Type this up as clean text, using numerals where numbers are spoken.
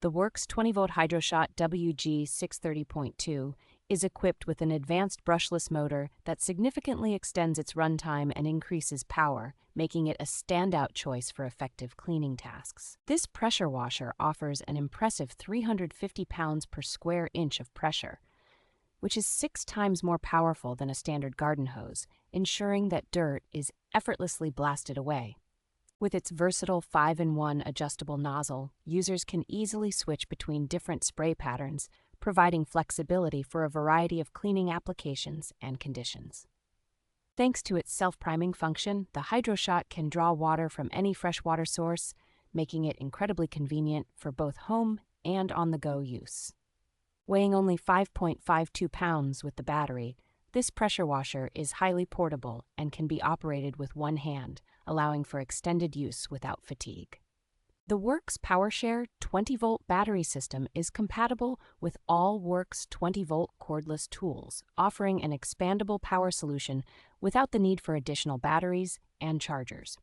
The WORX 20V Hydroshot WG630.2 is equipped with an advanced brushless motor that significantly extends its runtime and increases power, making it a standout choice for effective cleaning tasks. This pressure washer offers an impressive 350 pounds per square inch of pressure, which is 6 times more powerful than a standard garden hose, ensuring that dirt is effortlessly blasted away. With its versatile 5-in-1 adjustable nozzle, users can easily switch between different spray patterns, providing flexibility for a variety of cleaning applications and conditions. Thanks to its self-priming function, the Hydroshot can draw water from any freshwater source, making it incredibly convenient for both home and on-the-go use. Weighing only 5.52 pounds with the battery, this pressure washer is highly portable and can be operated with one hand, allowing for extended use without fatigue. The WORX PowerShare 20-volt battery system is compatible with all WORX 20-volt cordless tools, offering an expandable power solution without the need for additional batteries and chargers.